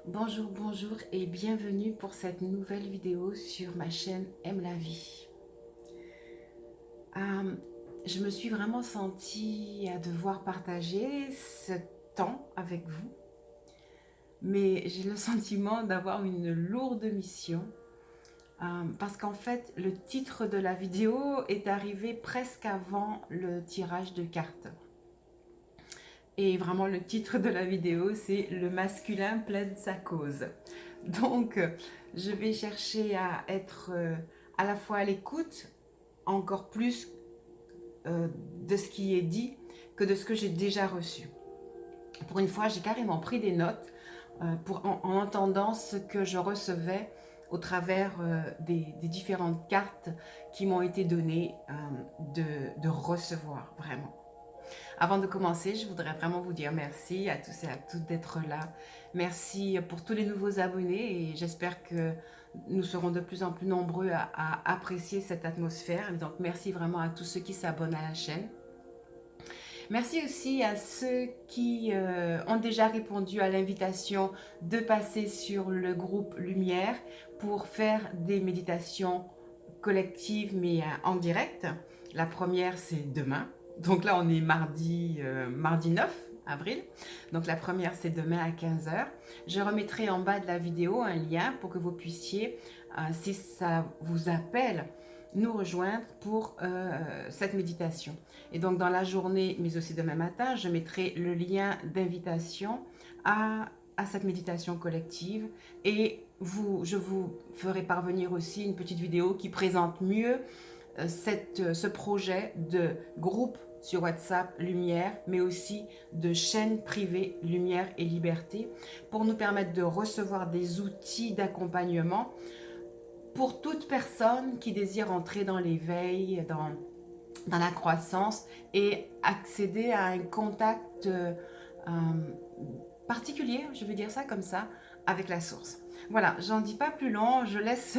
Bonjour, bonjour et bienvenue pour cette nouvelle vidéo sur ma chaîne Aime la vie. Euh, je me suis vraiment sentie à devoir partager ce temps avec vous, mais j'ai le sentiment d'avoir une lourde mission parce qu'en fait, le titre de la vidéo est arrivé presque avant le tirage de cartes. Et vraiment, le titre de la vidéo, c'est « Le masculin plaide sa cause ». Donc, je vais chercher à être à la fois à l'écoute, encore plus de ce qui est dit que de ce que j'ai déjà reçu. Pour une fois, j'ai carrément pris des notes en entendant ce que je recevais au travers des différentes cartes qui m'ont été données de recevoir, vraiment. Avant de commencer, je voudrais vraiment vous dire merci à tous et à toutes d'être là. Merci pour tous les nouveaux abonnés et j'espère que nous serons de plus en plus nombreux à apprécier cette atmosphère. Donc merci vraiment à tous ceux qui s'abonnent à la chaîne. Merci aussi à ceux qui ont déjà répondu à l'invitation de passer sur le groupe Lumière pour faire des méditations collectives mais en direct. La première, c'est demain. Donc là, on est mardi 9 avril. Donc la première, c'est demain à 15 h. Je remettrai en bas de la vidéo un lien pour que vous puissiez, si ça vous appelle, nous rejoindre pour cette méditation. Et donc dans la journée, mais aussi demain matin, je mettrai le lien d'invitation à cette méditation collective et je vous ferai parvenir aussi une petite vidéo qui présente mieux ce projet de groupe sur WhatsApp Lumière, mais aussi de chaîne privée Lumière et Liberté pour nous permettre de recevoir des outils d'accompagnement pour toute personne qui désire entrer dans l'éveil, dans la croissance et accéder à un contact particulier, je vais dire ça comme ça, avec la source. Voilà, j'en dis pas plus long, je laisse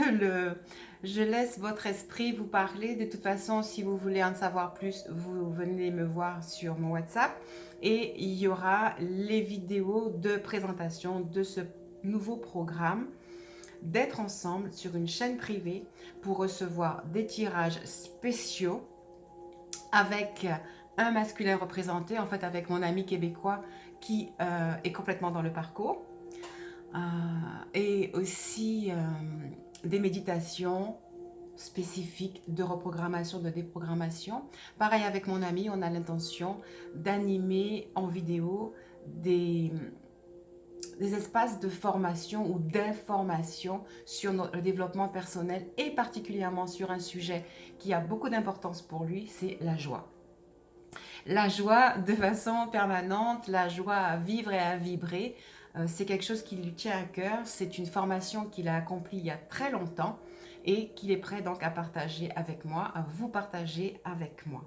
votre esprit vous parler. De toute façon, si vous voulez en savoir plus, vous venez me voir sur mon WhatsApp et il y aura les vidéos de présentation de ce nouveau programme d'être ensemble sur une chaîne privée pour recevoir des tirages spéciaux avec un masculin représenté, en fait avec mon ami québécois qui est complètement dans le parcours, et aussi des méditations spécifiques de reprogrammation, de déprogrammation. Pareil avec mon ami, on a l'intention d'animer en vidéo des espaces de formation ou d'information sur le développement personnel et particulièrement sur un sujet qui a beaucoup d'importance pour lui, c'est la joie. La joie de façon permanente, la joie à vivre et à vibrer, c'est quelque chose qui lui tient à cœur. C'est une formation qu'il a accomplie il y a très longtemps et qu'il est prêt donc à partager avec moi, à vous partager avec moi.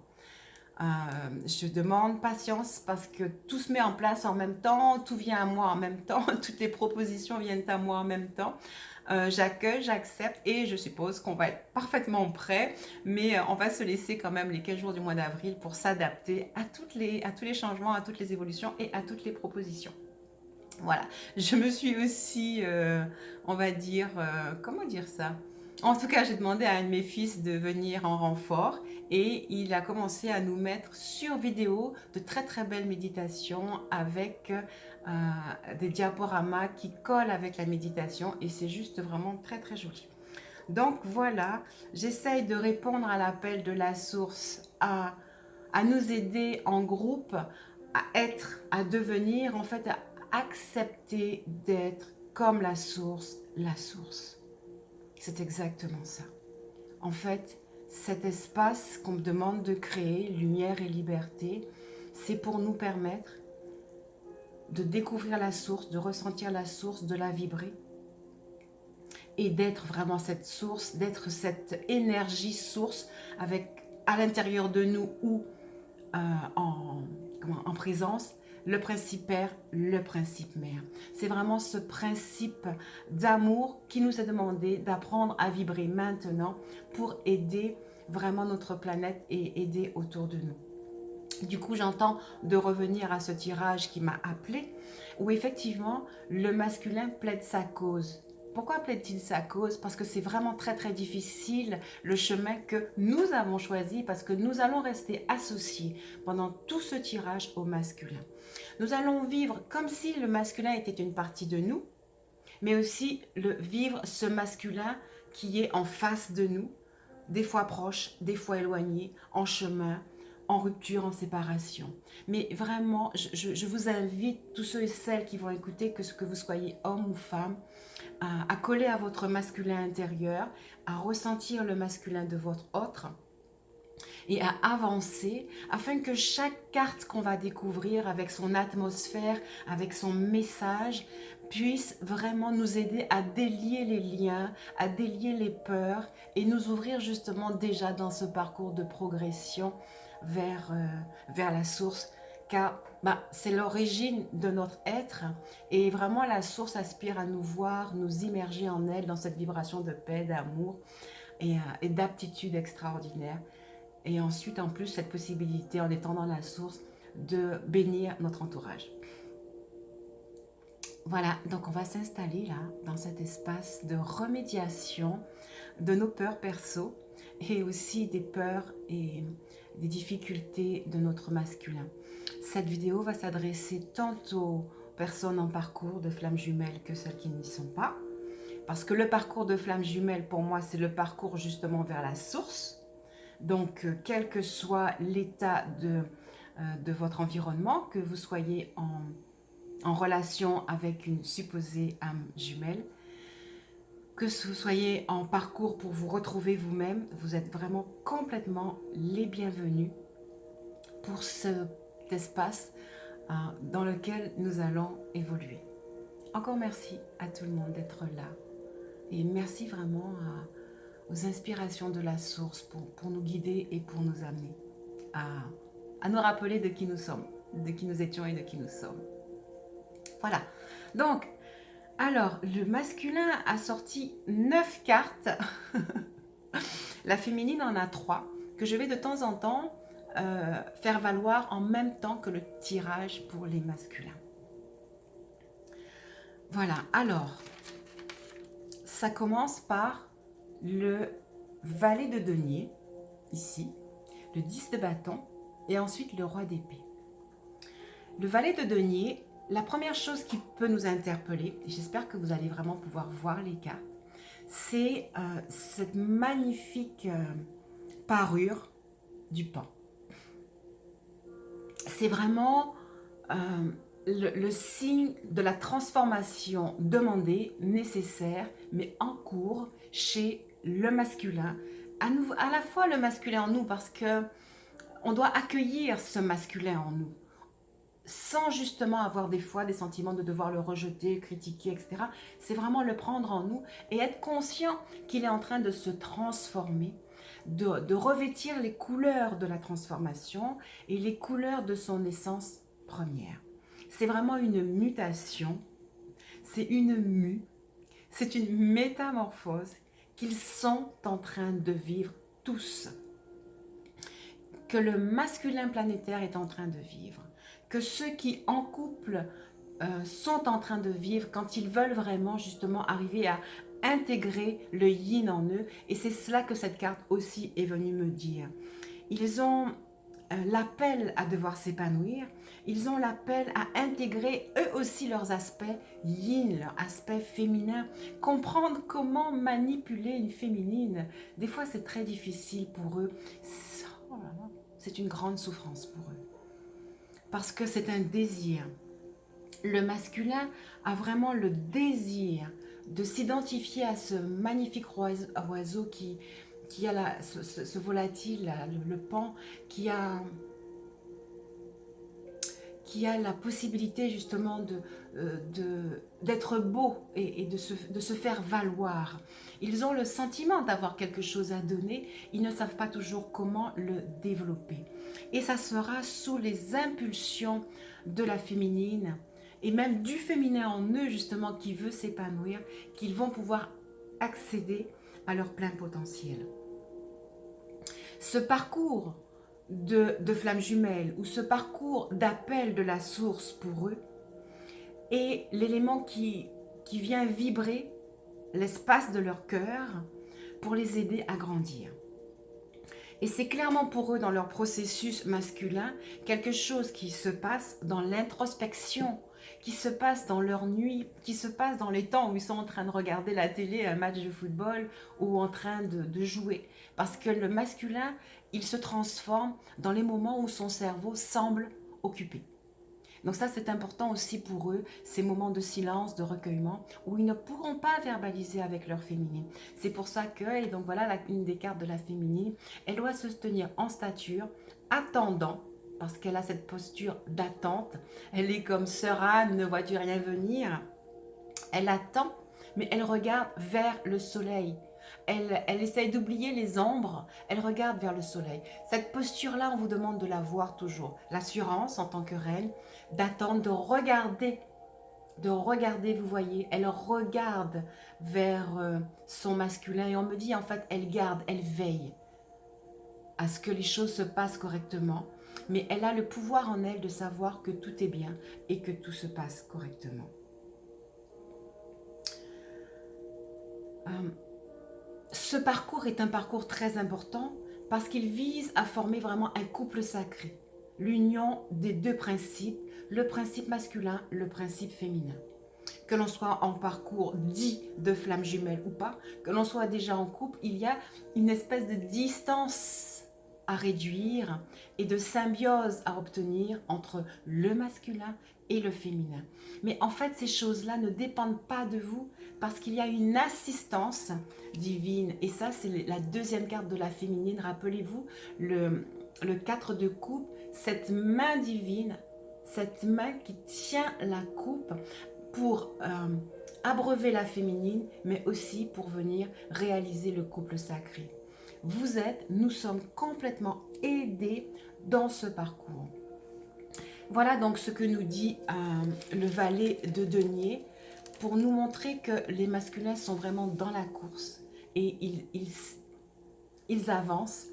Je demande patience parce que tout se met en place en même temps, tout vient à moi en même temps, toutes les propositions viennent à moi en même temps. J'accueille, j'accepte et je suppose qu'on va être parfaitement prêt, mais on va se laisser quand même les 15 jours du mois d'avril pour s'adapter à tous les changements, à toutes les évolutions et à toutes les propositions. Voilà, je me suis aussi, on va dire, comment dire ça? En tout cas, j'ai demandé à un de mes fils de venir en renfort et il a commencé à nous mettre sur vidéo de très très belles méditations avec des diaporamas qui collent avec la méditation et c'est juste vraiment très très joli. Donc voilà, j'essaye de répondre à l'appel de la source, à nous aider en groupe, à devenir, en fait, à accepter d'être comme la source, la source. C'est exactement ça. En fait, cet espace qu'on me demande de créer, lumière et liberté, c'est pour nous permettre de découvrir la source, de ressentir la source, de la vibrer et d'être vraiment cette source, d'être cette énergie source avec à l'intérieur de nous ou en présence, le principe père, le principe mère. C'est vraiment ce principe d'amour qui nous est demandé d'apprendre à vibrer maintenant pour aider vraiment notre planète et aider autour de nous. Du coup, j'entends de revenir à ce tirage qui m'a appelé, où effectivement, le masculin plaide sa cause. Pourquoi plaide-t-il sa cause? Parce que c'est vraiment très très difficile le chemin que nous avons choisi, parce que nous allons rester associés pendant tout ce tirage au masculin. Nous allons vivre comme si le masculin était une partie de nous, mais aussi vivre ce masculin qui est en face de nous, des fois proche, des fois éloigné, en chemin, en rupture, en séparation. Mais vraiment, je vous invite, tous ceux et celles qui vont écouter, que vous soyez homme ou femme, à coller à votre masculin intérieur, à ressentir le masculin de votre autre et à avancer afin que chaque carte qu'on va découvrir avec son atmosphère, avec son message, puisse vraiment nous aider à délier les liens, à délier les peurs et nous ouvrir justement déjà dans ce parcours de progression vers la source, car c'est l'origine de notre être et vraiment la source aspire à nous voir, nous immerger en elle dans cette vibration de paix, d'amour et d'aptitude extraordinaire. Et ensuite, en plus, cette possibilité, en étant dans la source, de bénir notre entourage. Voilà, donc on va s'installer là, dans cet espace de remédiation de nos peurs perso et aussi des peurs et des difficultés de notre masculin. Cette vidéo va s'adresser tant aux personnes en parcours de flammes jumelles que celles qui n'y sont pas. Parce que le parcours de flammes jumelles, pour moi, c'est le parcours justement vers la source. Donc, quel que soit l'état de votre environnement, que vous soyez en relation avec une supposée âme jumelle, que vous soyez en parcours pour vous retrouver vous-même, vous êtes vraiment complètement les bienvenus pour cet espace dans lequel nous allons évoluer. Encore merci à tout le monde d'être là et merci vraiment aux inspirations de la source pour nous guider et pour nous amener à nous rappeler de qui nous sommes, de qui nous étions et de qui nous sommes. Voilà. Donc, alors, le masculin a sorti 9 cartes. La féminine en a 3 que je vais de temps en temps faire valoir en même temps que le tirage pour les masculins. Voilà. Alors, ça commence par le valet de denier, ici, le 10 de bâton, et ensuite le roi d'épée. Le valet de denier, la première chose qui peut nous interpeller, et j'espère que vous allez vraiment pouvoir voir les cartes, c'est cette magnifique parure du pan. C'est vraiment le signe de la transformation demandée, nécessaire, mais en cours chez le masculin. À la fois le masculin en nous, parce que on doit accueillir ce masculin en nous, sans justement avoir des fois des sentiments de devoir le rejeter, critiquer, etc. C'est vraiment le prendre en nous et être conscient qu'il est en train de se transformer, de revêtir les couleurs de la transformation et les couleurs de son essence première. C'est vraiment une mutation, c'est une mue, c'est une métamorphose qu'ils sont en train de vivre tous, que le masculin planétaire est en train de vivre, que ceux qui en couple sont en train de vivre quand ils veulent vraiment justement arriver à intégrer le yin en eux. Et c'est cela que cette carte aussi est venue me dire. Ils ont l'appel à devoir s'épanouir, ils ont l'appel à intégrer eux aussi leurs aspects yin, leurs aspects féminins, comprendre comment manipuler une féminine. Des fois c'est très difficile pour eux, c'est une grande souffrance pour eux, parce que c'est un désir. Le masculin a vraiment le désir de s'identifier à ce magnifique oiseau qui a ce volatile, le pan, qui a la possibilité justement d'être beau et de se faire valoir. Ils ont le sentiment d'avoir quelque chose à donner, ils ne savent pas toujours comment le développer. Et ça sera sous les impulsions de la féminine et même du féminin en eux justement qui veut s'épanouir, qu'ils vont pouvoir accéder à leur plein potentiel. Ce parcours de flammes jumelles ou ce parcours d'appel de la source pour eux est l'élément qui vient vibrer l'espace de leur cœur pour les aider à grandir. Et c'est clairement pour eux, dans leur processus masculin, quelque chose qui se passe dans l'introspection, qui se passe dans leur nuit, qui se passe dans les temps où ils sont en train de regarder la télé, un match de football ou en train de jouer. Parce que le masculin, il se transforme dans les moments où son cerveau semble occupé. Donc ça, c'est important aussi pour eux, ces moments de silence, de recueillement, où ils ne pourront pas verbaliser avec leur féminine. C'est pour ça que, et donc voilà une des cartes de la féminine, elle doit se tenir en stature, attendant, parce qu'elle a cette posture d'attente. Elle est comme sœur Anne, ne vois-tu rien venir? Elle attend, mais elle regarde vers le soleil. Elle essaye d'oublier les ombres, elle regarde vers le soleil. Cette posture-là, on vous demande de la voir toujours. L'assurance en tant que reine, d'attendre, de regarder, vous voyez, elle regarde vers son masculin et on me dit en fait, elle garde, elle veille à ce que les choses se passent correctement, mais elle a le pouvoir en elle de savoir que tout est bien et que tout se passe correctement. Ce parcours est un parcours très important parce qu'il vise à former vraiment un couple sacré. L'union des deux principes, le principe masculin, le principe féminin. Que l'on soit en parcours dit de flamme jumelle ou pas, que l'on soit déjà en couple, il y a une espèce de distance à réduire et de symbiose à obtenir entre le masculin et le féminin. Mais en fait, ces choses-là ne dépendent pas de vous parce qu'il y a une assistance divine. Et ça, c'est la deuxième carte de la féminine. Rappelez-vous, le 4 de coupe, cette main divine, cette main qui tient la coupe pour abreuver la féminine, mais aussi pour venir réaliser le couple sacré. Nous sommes complètement aidés dans ce parcours. Voilà donc ce que nous dit le valet de denier pour nous montrer que les masculins sont vraiment dans la course et ils avancent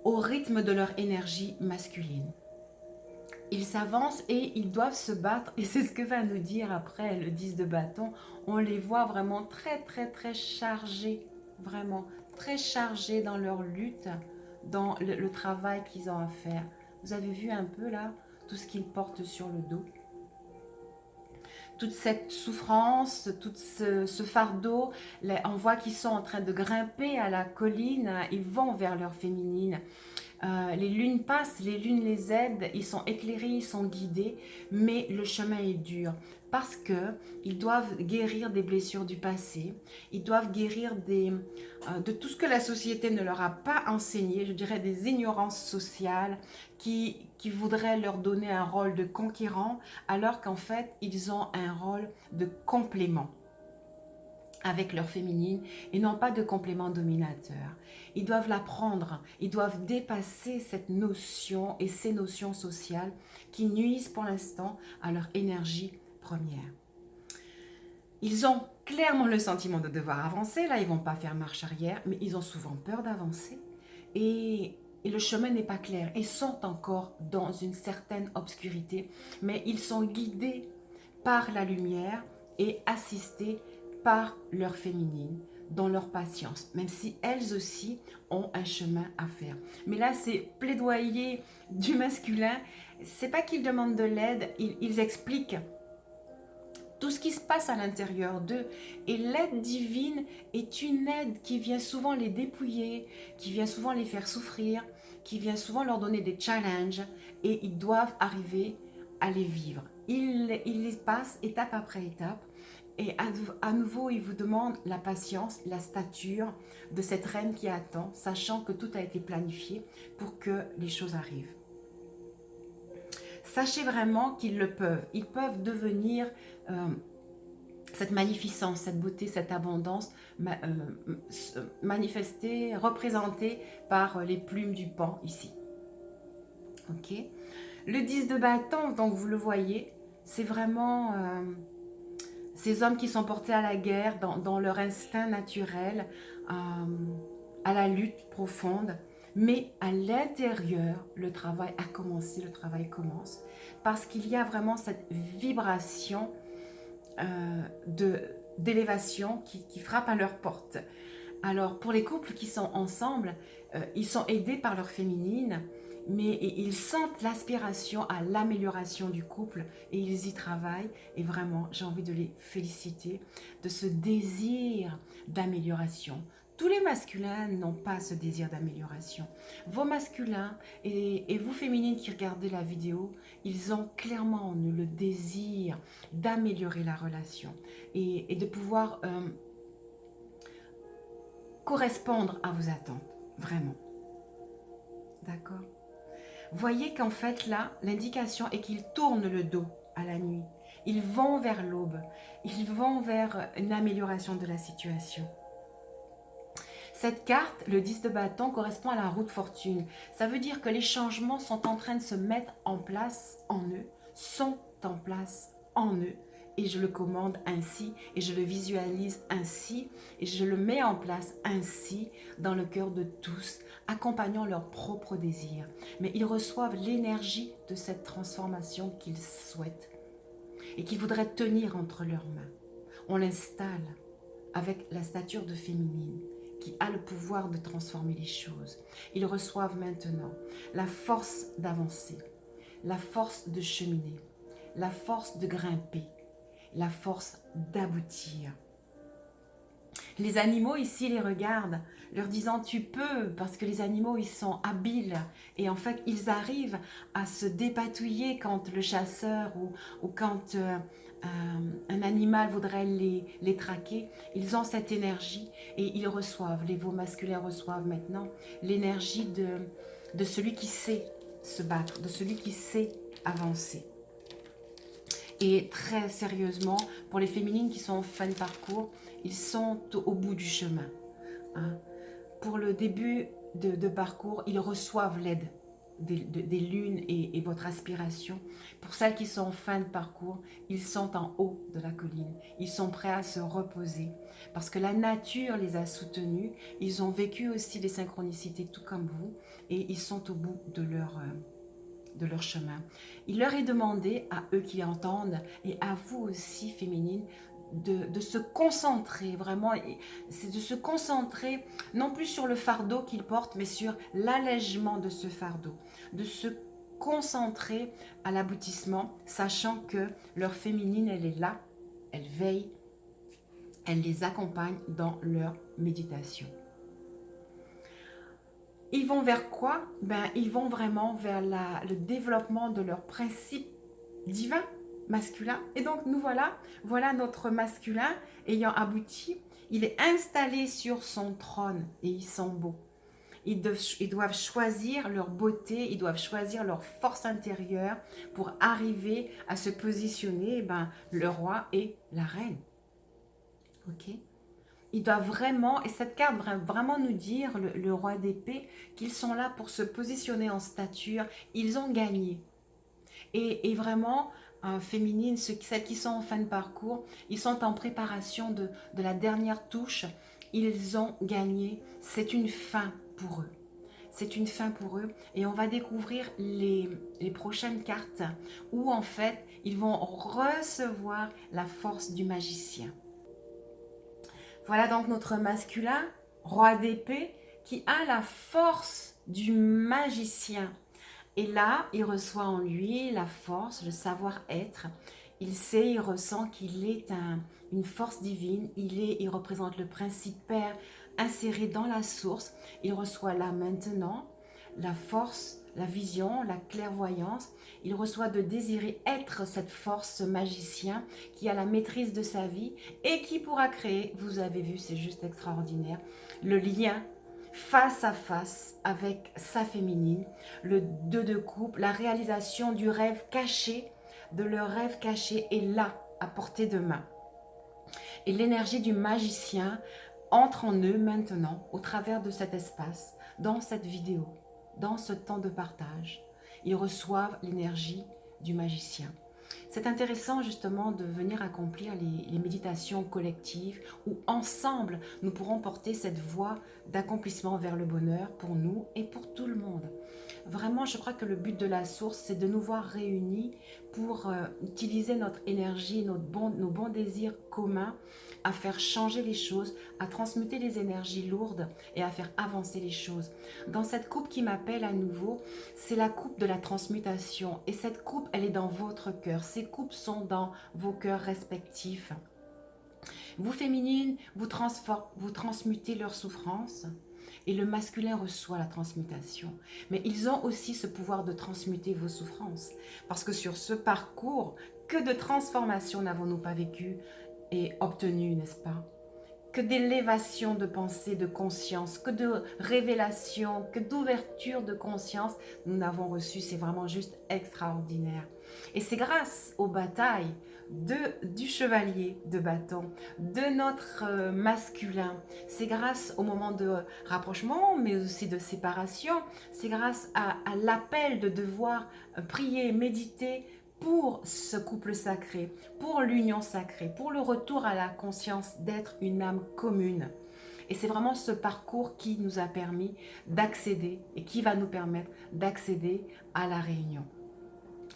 au rythme de leur énergie masculine. Ils s'avancent et ils doivent se battre et c'est ce que va nous dire après le 10 de bâton. On les voit vraiment très chargés, vraiment très chargés dans leur lutte, dans le travail qu'ils ont à faire. Vous avez vu un peu là tout ce qu'ils portent sur le dos, toute cette souffrance, tout ce fardeau. On voit qu'ils sont en train de grimper à la colline, ils vont vers leur féminine. Les lunes passent, les lunes les aident, ils sont éclairés, ils sont guidés, mais le chemin est dur parce qu'ils doivent guérir des blessures du passé, ils doivent guérir de tout ce que la société ne leur a pas enseigné, je dirais des ignorances sociales qui voudraient leur donner un rôle de conquérant alors qu'en fait ils ont un rôle de complément avec leur féminine et non pas de complément dominateur. Ils doivent l'apprendre, ils doivent dépasser cette notion et ces notions sociales qui nuisent pour l'instant à leur énergie première. Ils ont clairement le sentiment de devoir avancer, là ils ne vont pas faire marche arrière, mais ils ont souvent peur d'avancer et le chemin n'est pas clair. Ils sont encore dans une certaine obscurité, mais ils sont guidés par la lumière et assistés par leur féminine, dans leur patience, même si elles aussi ont un chemin à faire. Mais là, c'est plaidoyer du masculin. C'est pas qu'ils demandent de l'aide, ils expliquent tout ce qui se passe à l'intérieur d'eux. Et l'aide divine est une aide qui vient souvent les dépouiller, qui vient souvent les faire souffrir, qui vient souvent leur donner des challenges et ils doivent arriver à les vivre. Ils les passent étape après étape. Et à nouveau, il vous demande la patience, la stature de cette reine qui attend, sachant que tout a été planifié pour que les choses arrivent. Sachez vraiment qu'ils le peuvent. Ils peuvent devenir cette magnificence, cette beauté, cette abondance manifestée, représentée par les plumes du pan ici. Ok. Le 10 de bâton, donc vous le voyez, c'est vraiment... ces hommes qui sont portés à la guerre dans leur instinct naturel, à la lutte profonde. Mais à l'intérieur, le travail a commencé, le travail commence, parce qu'il y a vraiment cette vibration d'élévation qui frappe à leur porte. Alors, pour les couples qui sont ensemble, ils sont aidés par leur féminine, mais ils sentent l'aspiration à l'amélioration du couple et ils y travaillent. Et vraiment, j'ai envie de les féliciter de ce désir d'amélioration. Tous les masculins n'ont pas ce désir d'amélioration. Vos masculins et vous féminines qui regardez la vidéo, ils ont clairement en eux le désir d'améliorer la relation et de pouvoir correspondre à vos attentes, vraiment. D'accord? Voyez qu'en fait là, l'indication est qu'ils tournent le dos à la nuit. Ils vont vers l'aube. Ils vont vers une amélioration de la situation. Cette carte, le 10 de bâton, correspond à la roue de fortune. Ça veut dire que les changements sont en train de se mettre en place en eux, sont en place en eux. Et je le commande ainsi, et je le visualise ainsi, et je le mets en place ainsi dans le cœur de tous, accompagnant leurs propres désirs. Mais ils reçoivent l'énergie de cette transformation qu'ils souhaitent et qu'ils voudraient tenir entre leurs mains. On l'installe avec la stature de féminine qui a le pouvoir de transformer les choses. Ils reçoivent maintenant la force d'avancer, la force de cheminer, la force de grimper, la force d'aboutir. Les animaux ici les regardent, leur disant tu peux, parce que les animaux ils sont habiles et en fait ils arrivent à se dépatouiller quand le chasseur ou quand un animal voudrait les traquer. Ils ont cette énergie et ils reçoivent, les veaux masculins reçoivent maintenant l'énergie de celui qui sait se battre, de celui qui sait avancer. Et très sérieusement, pour les féminines qui sont en fin de parcours, ils sont au bout du chemin. Hein. Pour le début de parcours, ils reçoivent l'aide des lunes et votre aspiration. Pour celles qui sont en fin de parcours, ils sont en haut de la colline. Ils sont prêts à se reposer parce que la nature les a soutenus. Ils ont vécu aussi des synchronicités tout comme vous et ils sont au bout de leur chemin. Il leur est demandé, à eux qui entendent, et à vous aussi, féminines, de se concentrer, vraiment, c'est de se concentrer, non plus sur le fardeau qu'ils portent, mais sur l'allègement de ce fardeau, de se concentrer à l'aboutissement, sachant que leur féminine, elle est là, elle veille, elle les accompagne dans leur méditation. Ils vont vers quoi? Ils vont vraiment vers le développement de leur principe divin, masculin. Et donc, nous voilà notre masculin ayant abouti. Il est installé sur son trône et ils sont beaux. Ils doivent choisir leur beauté, ils doivent choisir leur force intérieure pour arriver à se positionner, le roi et la reine. Ok? Il doit vraiment, et cette carte va vraiment nous dire, le roi d'épée, qu'ils sont là pour se positionner en stature. Ils ont gagné. Et vraiment, féminines, celles qui sont en fin de parcours, ils sont en préparation de la dernière touche. Ils ont gagné. C'est une fin pour eux. C'est une fin pour eux. Et on va découvrir les prochaines cartes où en fait, ils vont recevoir la force du magicien. Voilà donc notre masculin, roi d'épée, qui a la force du magicien. Et là, il reçoit en lui la force, le savoir-être. Il sait, il ressent qu'il est une force divine. Il représente le principe père inséré dans la source. Il reçoit là maintenant la force, la vision, la clairvoyance. Il reçoit de désirer être cette force, ce magicien qui a la maîtrise de sa vie et qui pourra créer, vous avez vu, c'est juste extraordinaire, le lien face à face avec sa féminine, le 2 de coupe, la réalisation du rêve caché, de leur rêve caché est là, à portée de main. Et l'énergie du magicien entre en eux maintenant, au travers de cet espace, dans cette vidéo, dans ce temps de partage. Ils reçoivent l'énergie du magicien. C'est intéressant justement de venir accomplir les méditations collectives où ensemble nous pourrons porter cette voie d'accomplissement vers le bonheur pour nous et pour tout le monde. Vraiment, je crois que le but de la source, c'est de nous voir réunis pour utiliser notre énergie, nos bons désirs communs à faire changer les choses, à transmuter les énergies lourdes et à faire avancer les choses. Dans cette coupe qui m'appelle à nouveau, c'est la coupe de la transmutation. Et cette coupe, elle est dans votre cœur. Ces coupes sont dans vos cœurs respectifs. Vous féminines, vous transmutez leur souffrance et le masculin reçoit la transmutation. Mais ils ont aussi ce pouvoir de transmuter vos souffrances. Parce que sur ce parcours, que de transformations n'avons-nous pas vécu et obtenu, n'est-ce pas? Que d'élévation de pensée, de conscience, que de révélation, que d'ouverture de conscience nous n'avons reçu. C'est vraiment juste extraordinaire. Et c'est grâce aux batailles du chevalier de bâton, de notre masculin. C'est grâce au moment de rapprochement, mais aussi de séparation. C'est grâce à l'appel de devoir prier, méditer, pour ce couple sacré, pour l'union sacrée, pour le retour à la conscience d'être une âme commune. Et c'est vraiment ce parcours qui nous a permis d'accéder et qui va nous permettre d'accéder à la réunion,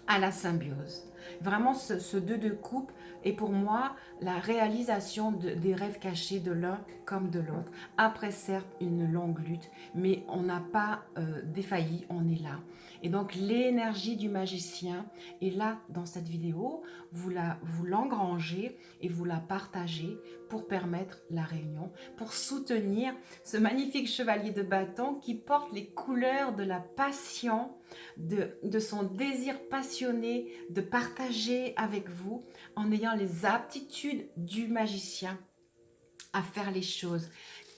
à la symbiose. Vraiment, ce deux de coupe est pour moi la réalisation des rêves cachés de l'un comme de l'autre. Après, certes, une longue lutte, mais on n'a pas défailli, on est là. Et donc, l'énergie du magicien est là dans cette vidéo. Vous l'engrangez et vous la partagez pour permettre la réunion, pour soutenir ce magnifique chevalier de bâton qui porte les couleurs de la passion, de son désir passionné de partager avec vous en ayant les aptitudes du magicien à faire les choses.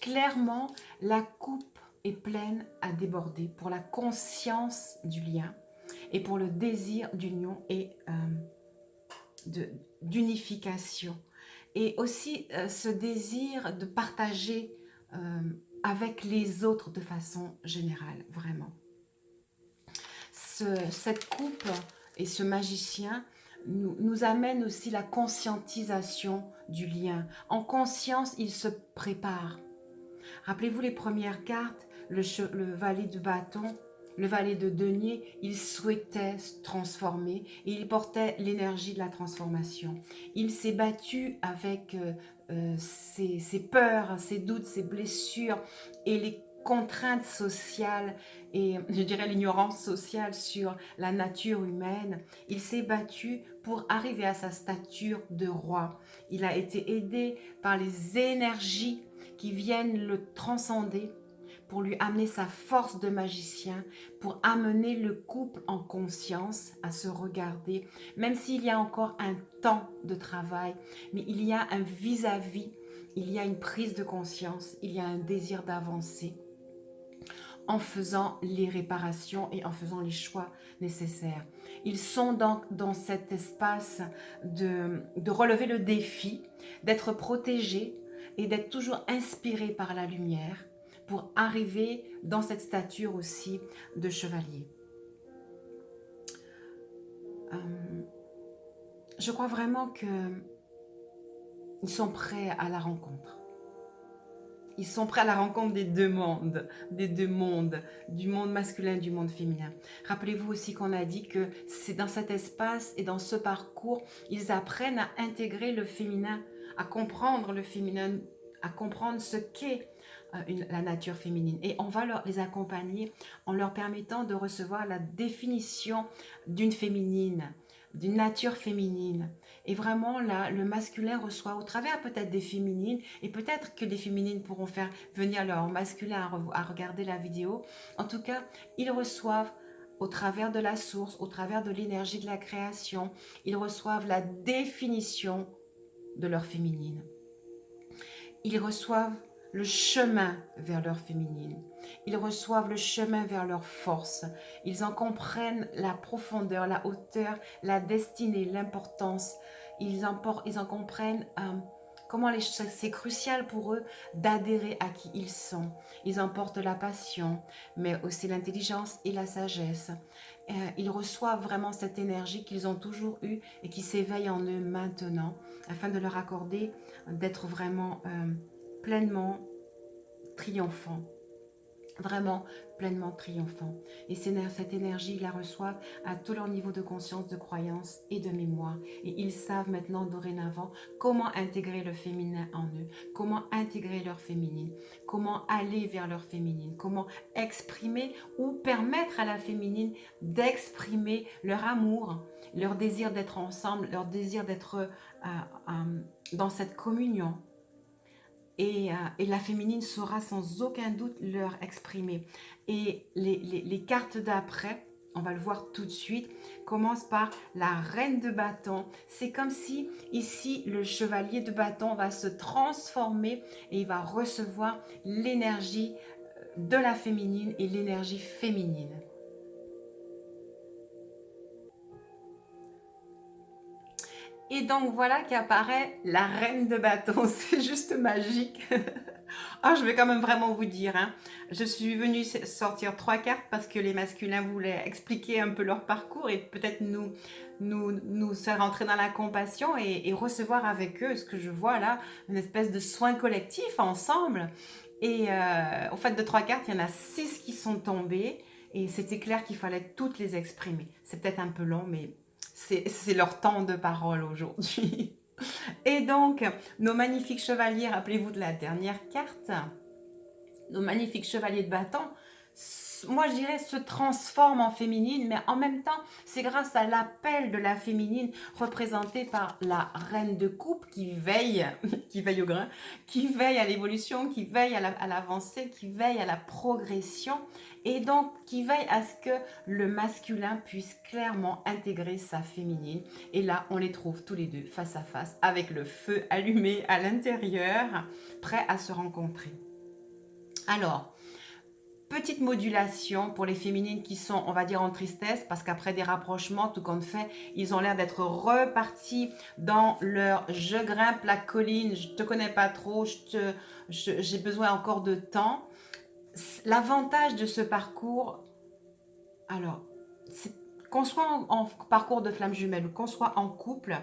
Clairement, la coupe est pleine à déborder pour la conscience du lien et pour le désir d'union et d'unification. Et aussi ce désir de partager avec les autres de façon générale, vraiment. Cette coupe et ce magicien nous amène aussi la conscientisation du lien. En conscience, il se prépare. Rappelez-vous les premières cartes, le valet de bâton, le valet de denier, il souhaitait se transformer et il portait l'énergie de la transformation. Il s'est battu avec ses peurs, ses doutes, ses blessures et les contraintes sociales et je dirais l'ignorance sociale sur la nature humaine. Il s'est battu pour arriver à sa stature de roi. Il a été aidé par les énergies qui viennent le transcender pour lui amener sa force de magicien, pour amener le couple en conscience à se regarder, même s'il y a encore un temps de travail, mais il y a un vis-à-vis, il y a une prise de conscience, il y a un désir d'avancer en faisant les réparations et en faisant les choix nécessaires. Ils sont dans cet espace de relever le défi, d'être protégés et d'être toujours inspirés par la lumière pour arriver dans cette stature aussi de chevalier. Je crois vraiment qu'ils sont prêts à la rencontre. Ils sont prêts à la rencontre des deux mondes, du monde masculin et du monde féminin. Rappelez-vous aussi qu'on a dit que c'est dans cet espace et dans ce parcours, ils apprennent à intégrer le féminin, à comprendre le féminin, à comprendre ce qu'est la nature féminine. Et on va les accompagner en leur permettant de recevoir la définition d'une féminine, d'une nature féminine. Et vraiment, là, le masculin reçoit au travers peut-être des féminines, et peut-être que des féminines pourront faire venir leur masculin à regarder la vidéo. En tout cas, ils reçoivent au travers de la source, au travers de l'énergie de la création, ils reçoivent la définition de leur féminine. Ils reçoivent le chemin vers leur féminine. Ils reçoivent le chemin vers leur force. Ils en comprennent la profondeur, la hauteur, la destinée, l'importance. Ils en comprennent c'est crucial pour eux d'adhérer à qui ils sont. Ils emportent la passion, mais aussi l'intelligence et la sagesse. Ils reçoivent vraiment cette énergie qu'ils ont toujours eue et qui s'éveille en eux maintenant, afin de leur accorder d'être vraiment pleinement triomphants. Vraiment pleinement triomphant. Et cette énergie, ils la reçoivent à tout leur niveau de conscience, de croyance et de mémoire. Et ils savent maintenant, dorénavant, comment intégrer le féminin en eux, comment intégrer leur féminine, comment aller vers leur féminine, comment exprimer ou permettre à la féminine d'exprimer leur amour, leur désir d'être ensemble, leur désir d'être dans cette communion. Et la féminine saura sans aucun doute leur exprimer. Et les cartes d'après, on va le voir tout de suite, commencent par la reine de bâton. C'est comme si ici le chevalier de bâton va se transformer et il va recevoir l'énergie de la féminine et l'énergie féminine. Et donc voilà qu'apparaît la reine de bâton, c'est juste magique. Ah, je vais quand même vraiment vous dire, hein. Je suis venue sortir 3 cartes parce que les masculins voulaient expliquer un peu leur parcours et peut-être nous faire entrer dans la compassion et recevoir avec eux ce que je vois là, une espèce de soin collectif ensemble. Et au fait de 3 cartes, il y en a 6 qui sont tombées et c'était clair qu'il fallait toutes les exprimer. C'est peut-être un peu long, mais c'est leur temps de parole aujourd'hui. Et donc, nos magnifiques chevaliers, rappelez-vous de la dernière carte, nos magnifiques chevaliers de bâton, moi je dirais se transforment en féminine, mais en même temps, c'est grâce à l'appel de la féminine représentée par la reine de coupe qui veille, qui veille au grain, qui veille à l'évolution, qui veille à l'avancée, qui veille à la progression et donc qui veille à ce que le masculin puisse clairement intégrer sa féminine. Et là, on les trouve tous les deux face à face avec le feu allumé à l'intérieur, prêts à se rencontrer. Alors, petite modulation pour les féminines qui sont, on va dire, en tristesse, parce qu'après des rapprochements, tout compte fait, ils ont l'air d'être repartis dans leur « je grimpe la colline, je te connais pas trop, j'ai besoin encore de temps ». L'avantage de ce parcours, alors, qu'on soit en parcours de flamme jumelle ou qu'on soit en couple,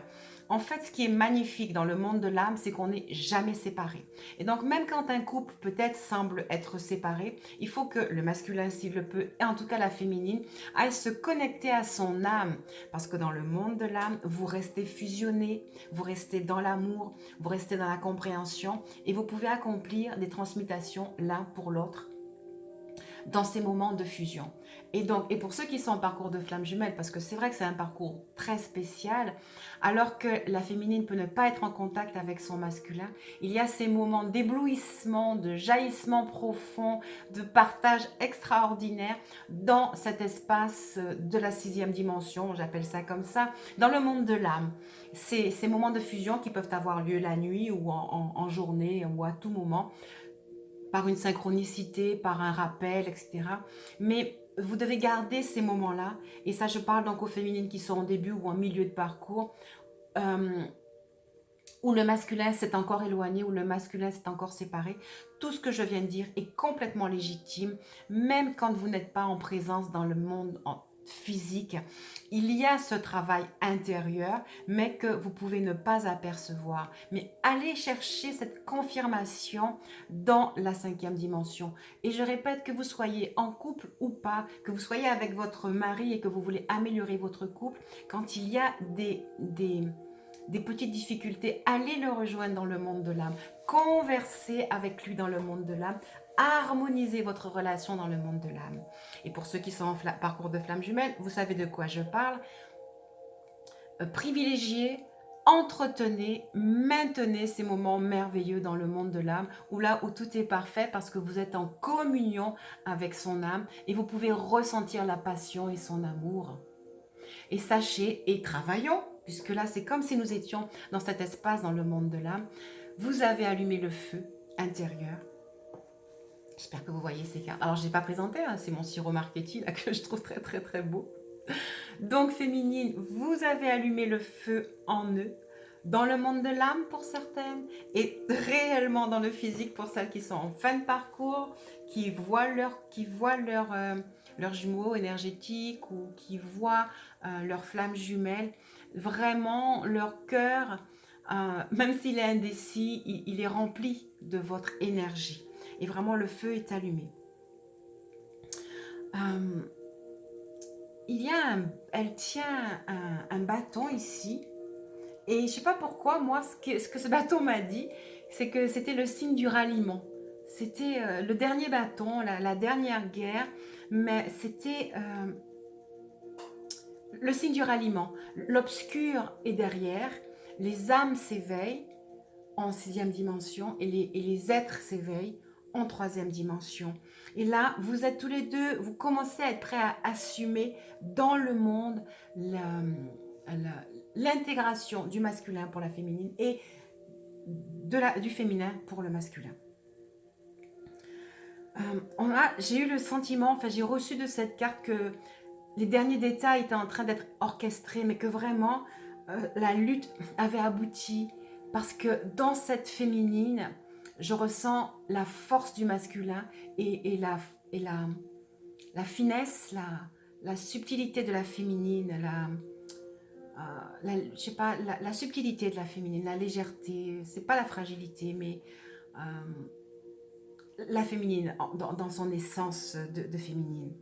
en fait, ce qui est magnifique dans le monde de l'âme, c'est qu'on n'est jamais séparés. Et donc, même quand un couple peut-être semble être séparé, il faut que le masculin, s'il le peut, et en tout cas la féminine, aille se connecter à son âme. Parce que dans le monde de l'âme, vous restez fusionnés, vous restez dans l'amour, vous restez dans la compréhension, et vous pouvez accomplir des transmutations l'un pour l'autre dans ces moments de fusion. Et donc, et pour ceux qui sont en parcours de flamme jumelle, parce que c'est vrai que c'est un parcours très spécial, alors que la féminine peut ne pas être en contact avec son masculin, il y a ces moments d'éblouissement, de jaillissement profond, de partage extraordinaire dans cet espace de la 6e dimension, j'appelle ça comme ça, dans le monde de l'âme. Ces moments de fusion qui peuvent avoir lieu la nuit ou en journée ou à tout moment, par une synchronicité, par un rappel, etc. Mais vous devez garder ces moments-là, et ça je parle donc aux féminines qui sont en début ou en milieu de parcours, où le masculin s'est encore éloigné, où le masculin s'est encore séparé. Tout ce que je viens de dire est complètement légitime, même quand vous n'êtes pas en présence dans le monde physique. Il y a ce travail intérieur, mais que vous pouvez ne pas apercevoir. Mais allez chercher cette confirmation dans la 5e dimension. Et je répète, que vous soyez en couple ou pas, que vous soyez avec votre mari et que vous voulez améliorer votre couple, quand il y a des petites difficultés, allez le rejoindre dans le monde de l'âme, conversez avec lui dans le monde de l'âme, harmonisez votre relation dans le monde de l'âme. Et pour ceux qui sont en parcours de flamme jumelle, vous savez de quoi je parle. Privilégiez, entretenez, maintenez ces moments merveilleux dans le monde de l'âme, où tout est parfait parce que vous êtes en communion avec son âme et vous pouvez ressentir la passion et son amour. Et sachez, et travaillons, puisque là c'est comme si nous étions dans cet espace dans le monde de l'âme, vous avez allumé le feu intérieur. J'espère que vous voyez ces cartes. Alors je n'ai pas présenté, hein, c'est mon sirop marketing là, que je trouve très très beau. Donc féminine, vous avez allumé le feu en eux. dans le monde de l'âme pour certaines et réellement dans le physique pour celles qui sont en fin de parcours, qui voient leurs jumeaux énergétiques ou qui voient leurs flammes jumelles. Vraiment, leur cœur, même s'il est indécis, il est rempli de votre énergie. Et vraiment, le feu est allumé. Euh, elle tient un bâton ici. Et je ne sais pas pourquoi, moi, ce que ce bâton m'a dit, c'est que c'était le signe du ralliement. C'était le dernier bâton, la dernière guerre, mais c'était le signe du ralliement. L'obscur est derrière, les âmes s'éveillent en sixième dimension et les êtres s'éveillent en troisième dimension. Et là, vous êtes tous les deux, vous commencez à être prêts à assumer dans le monde l'intégration du masculin pour la féminine et du féminin pour le masculin. J'ai eu le sentiment, enfin j'ai reçu de cette carte que les derniers détails étaient en train d'être orchestrés, mais que vraiment la lutte avait abouti parce que dans cette féminine, je ressens la force du masculin et la finesse, la subtilité de la féminine, je sais pas, la subtilité de la féminine, la légèreté, c'est pas la fragilité, mais la féminine dans son essence de féminine.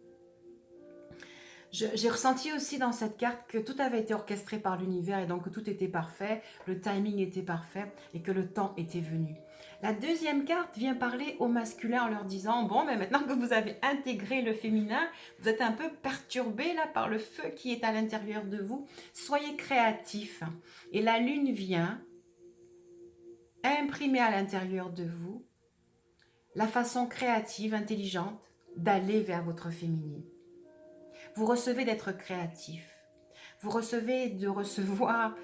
J'ai ressenti aussi dans cette carte que tout avait été orchestré par l'univers et donc que tout était parfait, le timing était parfait et que le temps était venu. La deuxième carte vient parler au masculin en leur disant « Bon, mais maintenant que vous avez intégré le féminin, vous êtes un peu perturbé là par le feu qui est à l'intérieur de vous. Soyez créatifs. » Et la lune vient imprimer à l'intérieur de vous la façon créative, intelligente d'aller vers votre féminine. Vous recevez d'être créatif. Vous recevez de recevoir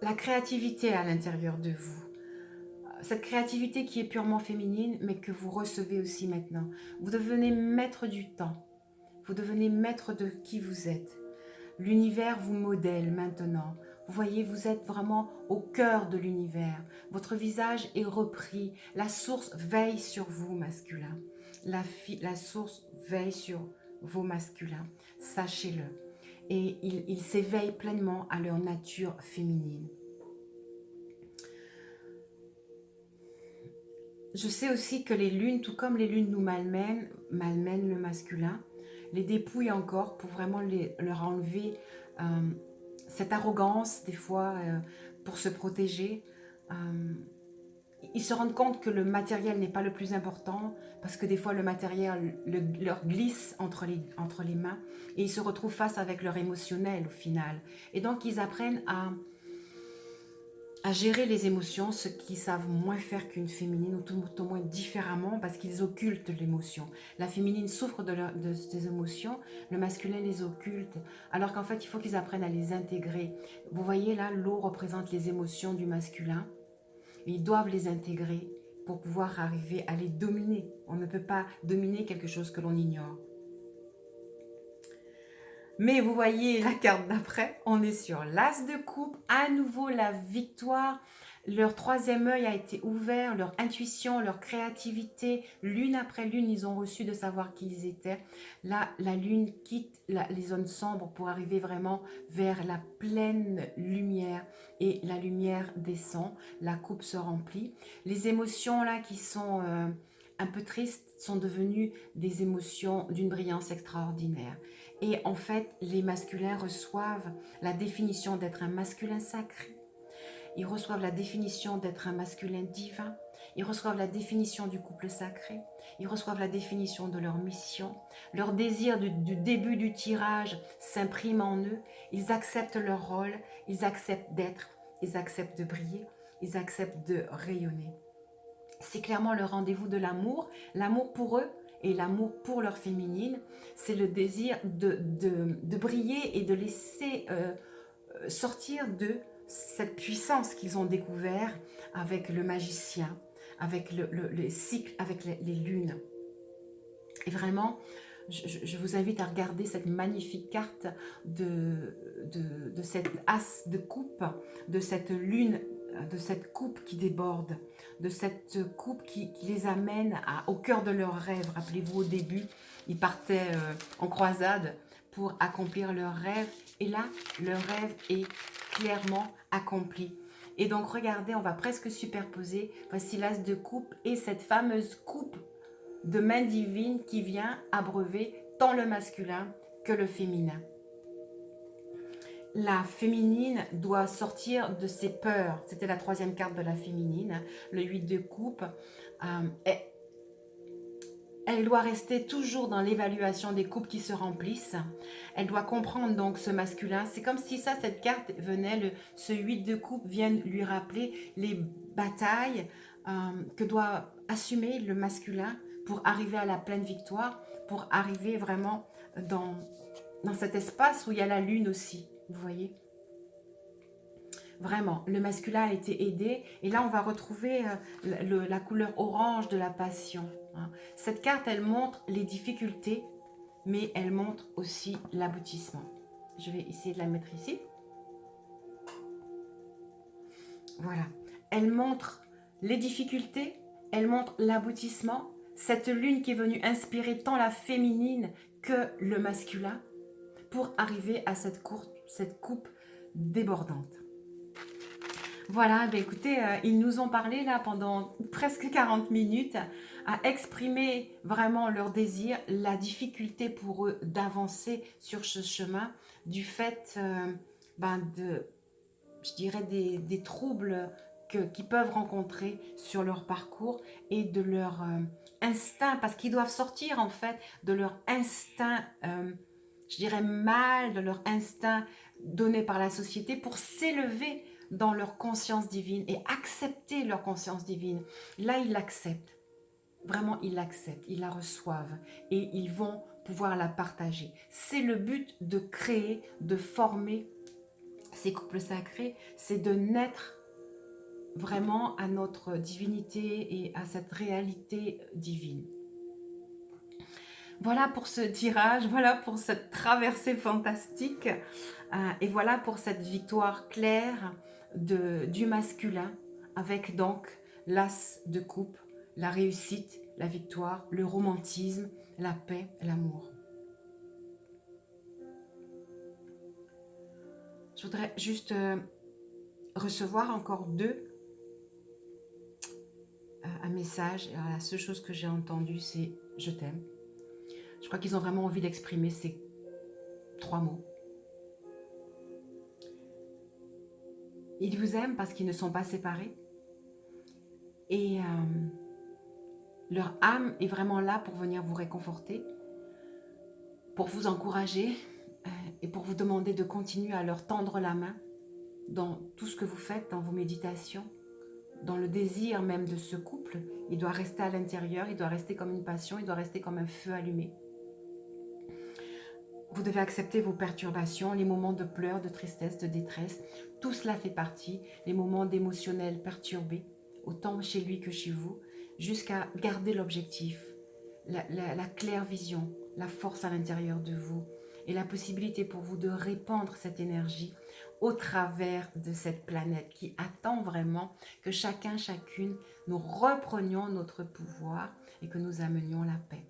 la créativité à l'intérieur de vous. Cette créativité qui est purement féminine, mais que vous recevez aussi maintenant. Vous devenez maître du temps. Vous devenez maître de qui vous êtes. L'univers vous modèle maintenant. Vous voyez, vous êtes vraiment au cœur de l'univers. Votre visage est repris. La source veille sur vous, masculin. La source veille sur vos masculins. Sachez-le. Et ils s'éveillent pleinement à leur nature féminine. Je sais aussi que les lunes, tout comme les lunes nous malmènent le masculin, les dépouillent encore pour vraiment leur enlever cette arrogance des fois pour se protéger. Ils se rendent compte que le matériel n'est pas le plus important parce que des fois le matériel leur glisse entre les mains et ils se retrouvent face avec leur émotionnel au final. Et donc ils apprennent à gérer les émotions, ce qu'ils savent moins faire qu'une féminine, ou tout au moins différemment, parce qu'ils occultent l'émotion. La féminine souffre de ces émotions, le masculin les occulte, alors qu'en fait, il faut qu'ils apprennent à les intégrer. Vous voyez là, l'eau représente les émotions du masculin, et ils doivent les intégrer pour pouvoir arriver à les dominer. On ne peut pas dominer quelque chose que l'on ignore. Mais vous voyez la carte d'après, on est sur l'as de coupe, à nouveau la victoire. Leur troisième œil a été ouvert, leur intuition, leur créativité, lune après lune, ils ont reçu de savoir qui ils étaient. Là, la lune quitte les zones sombres pour arriver vraiment vers la pleine lumière et la lumière descend, la coupe se remplit. Les émotions là qui sont un peu tristes sont devenues des émotions d'une brillance extraordinaire. Et en fait, les masculins reçoivent la définition d'être un masculin sacré. Ils reçoivent la définition d'être un masculin divin. Ils reçoivent la définition du couple sacré. Ils reçoivent la définition de leur mission. Leur désir du début du tirage s'imprime en eux. Ils acceptent leur rôle. Ils acceptent d'être. Ils acceptent de briller. Ils acceptent de rayonner. C'est clairement le rendez-vous de l'amour. L'amour pour eux et l'amour pour leur féminine. C'est le désir de briller et de laisser sortir de cette puissance qu'ils ont découvert avec le magicien, avec les cycles, avec les lunes. Et vraiment, je vous invite à regarder cette magnifique carte de cette as de coupe, de cette lune, de cette coupe qui déborde, de cette coupe qui les amène au cœur de leurs rêves. Rappelez-vous, au début, ils partaient en croisade pour accomplir leurs rêves. Et là, leur rêve est clairement accompli. Et donc, regardez, on va presque superposer. Voici l'as de coupe et cette fameuse coupe de main divine qui vient abreuver tant le masculin que le féminin. La féminine doit sortir de ses peurs. C'était la troisième carte de la féminine, le 8 de coupe. Elle doit rester toujours dans l'évaluation des coupes qui se remplissent. Elle doit comprendre donc ce masculin. C'est comme si ça, cette carte venait, ce 8 de coupe vient lui rappeler les batailles que doit assumer le masculin pour arriver à la pleine victoire, pour arriver vraiment dans cet espace où il y a la lune aussi, vous voyez. Vraiment, le masculin a été aidé. Et là, on va retrouver la couleur orange de la passion. Hein. Cette carte, elle montre les difficultés, mais elle montre aussi l'aboutissement. Je vais essayer de la mettre ici. Voilà. Elle montre les difficultés, elle montre l'aboutissement. Cette lune qui est venue inspirer tant la féminine que le masculin pour arriver à cette coupe débordante. Voilà, ben écoutez, ils nous ont parlé là pendant presque 40 minutes à exprimer vraiment leur désir, la difficulté pour eux d'avancer sur ce chemin, du fait je dirais, des troubles qu'ils peuvent rencontrer sur leur parcours et de leur instinct, parce qu'ils doivent sortir en fait de leur instinct, je dirais mâle, de leur instinct donné par la société pour s'élever dans leur conscience divine et accepter leur conscience divine. Là, ils l'acceptent. Vraiment, ils l'acceptent, ils la reçoivent et ils vont pouvoir la partager. C'est le but de créer, de former ces couples sacrés, c'est de naître vraiment à notre divinité et à cette réalité divine. Voilà pour ce tirage, voilà pour cette traversée fantastique et voilà pour cette victoire claire du masculin avec donc l'as de coupe, la réussite, la victoire, le romantisme, la paix, l'amour. Je voudrais juste recevoir encore un message. Alors, la seule chose que j'ai entendue, c'est « je t'aime ». Je crois qu'ils ont vraiment envie d'exprimer ces 3 mots. Ils vous aiment parce qu'ils ne sont pas séparés. Et leur âme est vraiment là pour venir vous réconforter, pour vous encourager et pour vous demander de continuer à leur tendre la main dans tout ce que vous faites, dans vos méditations, dans le désir même de ce couple. Il doit rester à l'intérieur, il doit rester comme une passion, il doit rester comme un feu allumé. Vous devez accepter vos perturbations, les moments de pleurs, de tristesse, de détresse. Tout cela fait partie, les moments d'émotionnels perturbés, autant chez lui que chez vous, jusqu'à garder l'objectif, la claire vision, la force à l'intérieur de vous et la possibilité pour vous de répandre cette énergie au travers de cette planète qui attend vraiment que chacun, chacune, nous reprenions notre pouvoir et que nous amenions la paix.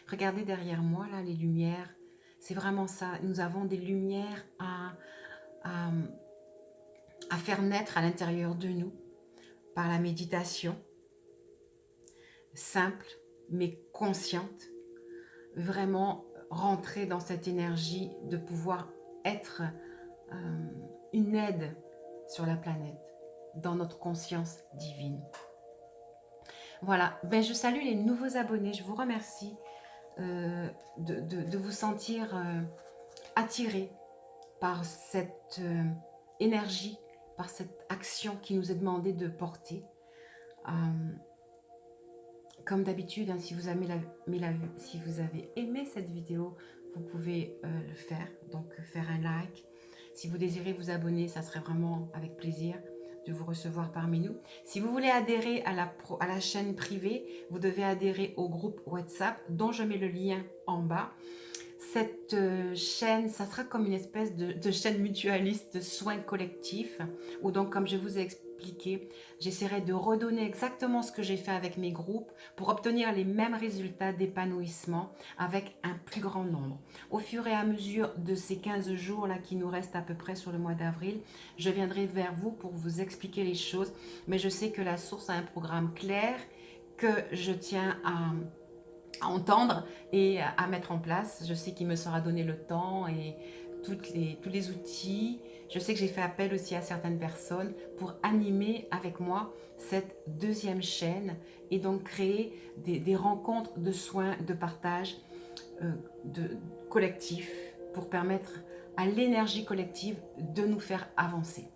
Regardez derrière moi, là, les lumières. C'est vraiment ça. Nous avons des lumières à faire naître à l'intérieur de nous par la méditation, simple mais consciente. Vraiment rentrer dans cette énergie de pouvoir être une aide sur la planète, dans notre conscience divine. Voilà, ben, je salue les nouveaux abonnés. Je vous remercie de vous sentir attiré par cette énergie, par cette action qui nous est demandée de porter. Comme d'habitude, hein, si vous avez aimé cette vidéo, vous pouvez le faire, donc faire un like. Si vous désirez vous abonner, ça serait vraiment avec plaisir. de vous recevoir parmi nous. Si vous voulez adhérer à la chaîne privée, vous devez adhérer au groupe WhatsApp dont je mets le lien en bas. Cette chaîne, ça sera comme une espèce de chaîne mutualiste de soins collectifs, où donc, comme je vous ai expliqué, j'essaierai de redonner exactement ce que j'ai fait avec mes groupes pour obtenir les mêmes résultats d'épanouissement avec un plus grand nombre. Au fur et à mesure de ces 15 jours-là qui nous restent à peu près sur le mois d'avril, je viendrai vers vous pour vous expliquer les choses, mais je sais que la source a un programme clair que je tiens à entendre et à mettre en place. Je sais qu'il me sera donné le temps et tous les outils. Je sais que j'ai fait appel aussi à certaines personnes pour animer avec moi cette deuxième chaîne et donc créer des rencontres de soins, de partage de collectif pour permettre à l'énergie collective de nous faire avancer.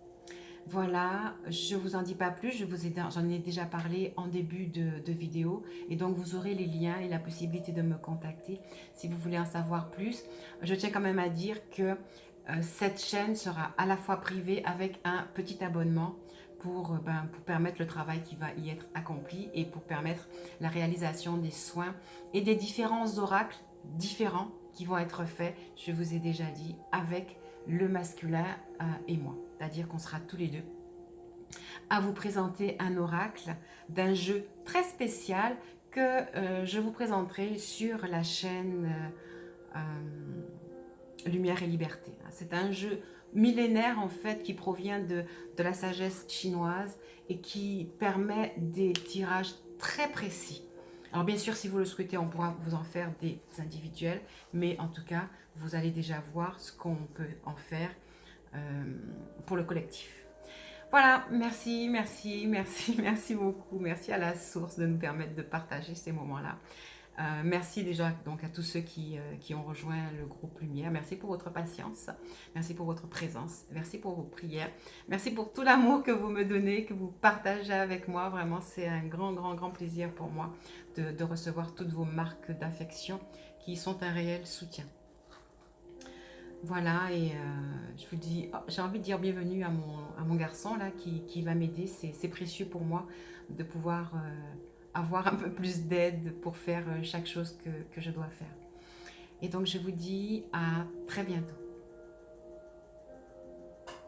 Voilà, je ne vous en dis pas plus, j'en ai déjà parlé en début de vidéo et donc vous aurez les liens et la possibilité de me contacter si vous voulez en savoir plus. Je tiens quand même à dire que cette chaîne sera à la fois privée avec un petit abonnement pour permettre le travail qui va y être accompli et pour permettre la réalisation des soins et des différents oracles différents qui vont être faits, je vous ai déjà dit, avec le masculin et moi. C'est-à-dire qu'on sera tous les deux à vous présenter un oracle d'un jeu très spécial que je vous présenterai sur la chaîne Lumière et Liberté. C'est un jeu millénaire en fait qui provient de la sagesse chinoise et qui permet des tirages très précis. Alors bien sûr, si vous le souhaitez, on pourra vous en faire des individuels, mais en tout cas, vous allez déjà voir ce qu'on peut en faire pour le collectif. Voilà, merci, merci, merci, merci beaucoup. Merci à la source de nous permettre de partager ces moments-là. Merci déjà donc à tous ceux qui ont rejoint le groupe Lumière. Merci pour votre patience, merci pour votre présence, merci pour vos prières, merci pour tout l'amour que vous me donnez, que vous partagez avec moi. Vraiment, c'est un grand, grand, grand plaisir pour moi de recevoir toutes vos marques d'affection qui sont un réel soutien. Voilà, et je vous dis, j'ai envie de dire bienvenue à mon garçon là qui va m'aider. C'est précieux pour moi de pouvoir avoir un peu plus d'aide pour faire chaque chose que je dois faire. Et donc je vous dis à très bientôt.